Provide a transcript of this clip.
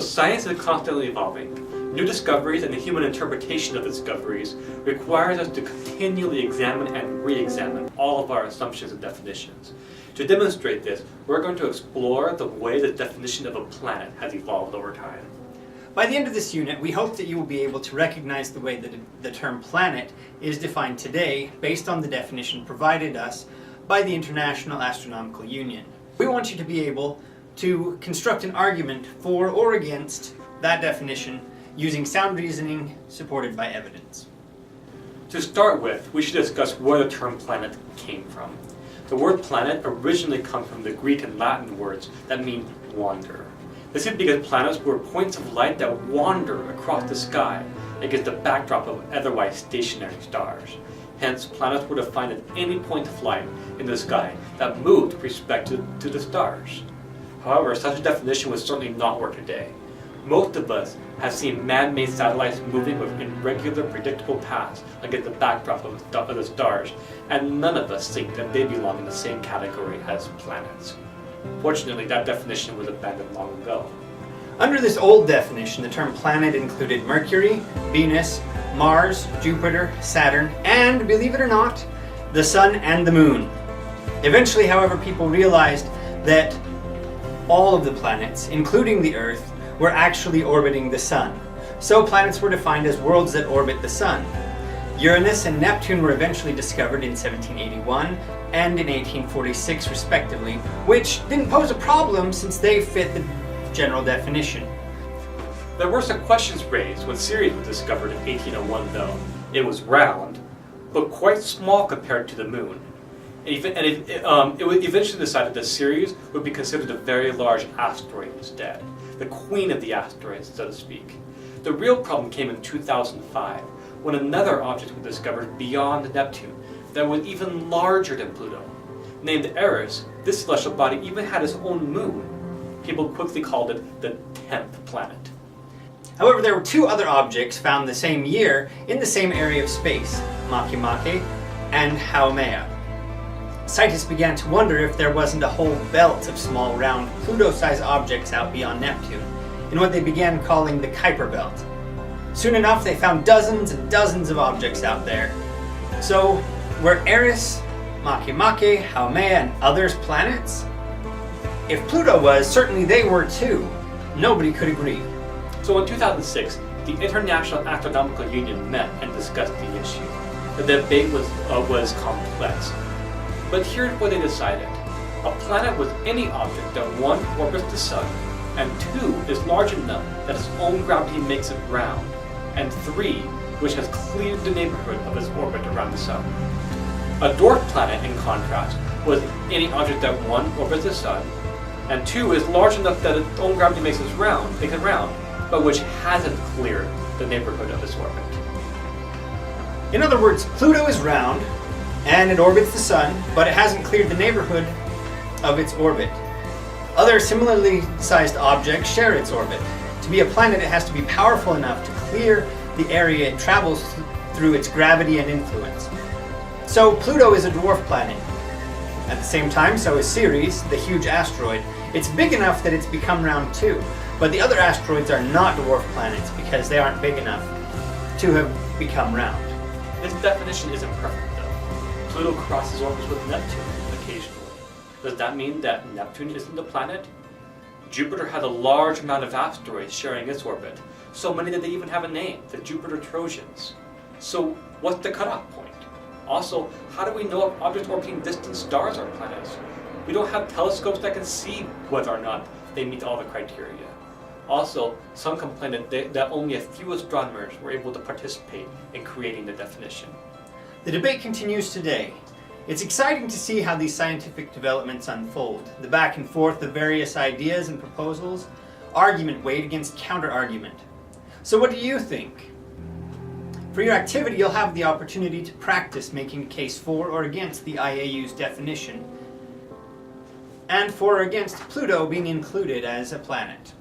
Science is constantly evolving. New discoveries and the human interpretation of discoveries requires us to continually examine and re-examine all of our assumptions and definitions. To demonstrate this, we're going to explore the way the definition of a planet has evolved over time. By the end of this unit, we hope that you will be able to recognize the way that the term planet is defined today based on the definition provided us by the International Astronomical Union. We want you to be able to construct an argument for or against that definition using sound reasoning supported by evidence. To start with, we should discuss where the term planet came from. The word planet originally comes from the Greek and Latin words that mean wander. This is because planets were points of light that wander across the sky against the backdrop of otherwise stationary stars. Hence, planets were defined as any point of light in the sky that moved with respect to the stars. However, such a definition would certainly not work today. Most of us have seen man-made satellites moving with irregular, predictable paths against the backdrop of the stars, and none of us think that they belong in the same category as planets. Fortunately, that definition was abandoned long ago. Under this old definition, the term planet included Mercury, Venus, Mars, Jupiter, Saturn, and, believe it or not, the Sun and the Moon. Eventually, however, people realized that all of the planets, including the Earth, were actually orbiting the Sun. So planets were defined as worlds that orbit the Sun. Uranus and Neptune were eventually discovered in 1781 and in 1846 respectively, which didn't pose a problem since they fit the general definition. There were some questions raised when Ceres was discovered in 1801 though. It was round, but quite small compared to the Moon. It was eventually decided that Ceres would be considered a very large asteroid instead, the queen of the asteroids, so to speak. The real problem came in 2005, when another object was discovered beyond Neptune that was even larger than Pluto. Named Eris, this celestial body even had its own moon. People quickly called it the 10th planet. However, there were two other objects found the same year in the same area of space, Makemake and Haumea. Scientists began to wonder if there wasn't a whole belt of small, round, Pluto-sized objects out beyond Neptune, in what they began calling the Kuiper Belt. Soon enough, they found dozens and dozens of objects out there. So, were Eris, Makemake, Haumea, and others planets? If Pluto was, certainly they were too. Nobody could agree. So in 2006, the International Astronomical Union met and discussed the issue. The debate was complex. But here's what they decided. A planet was any object that 1 orbits the Sun, and 2 is large enough that its own gravity makes it round, and 3 which has cleared the neighborhood of its orbit around the Sun. A dwarf planet, in contrast, was any object that 1 orbits the Sun, and 2 is large enough that its own gravity makes it round, but which hasn't cleared the neighborhood of its orbit. In other words, Pluto is round, and it orbits the Sun, but it hasn't cleared the neighborhood of its orbit. Other similarly sized objects share its orbit. To be a planet, it has to be powerful enough to clear the area it travels through its gravity and influence. So Pluto is a dwarf planet. At the same time, so is Ceres, the huge asteroid. It's big enough that it's become round too, but the other asteroids are not dwarf planets because they aren't big enough to have become round. This definition isn't perfect though. Pluto crosses orbits with Neptune occasionally. Does that mean that Neptune isn't a planet? Jupiter has a large amount of asteroids sharing its orbit, so many that they even have a name, the Jupiter Trojans. So what's the cutoff point? Also, how do we know if objects orbiting distant stars are planets? We don't have telescopes that can see whether or not they meet all the criteria. Also, some complain that only a few astronomers were able to participate in creating the definition. The debate continues today. It's exciting to see how these scientific developments unfold. The back and forth of various ideas and proposals, argument weighed against counter-argument. So what do you think? For your activity, you'll have the opportunity to practice making a case for or against the IAU's definition, and for or against Pluto being included as a planet.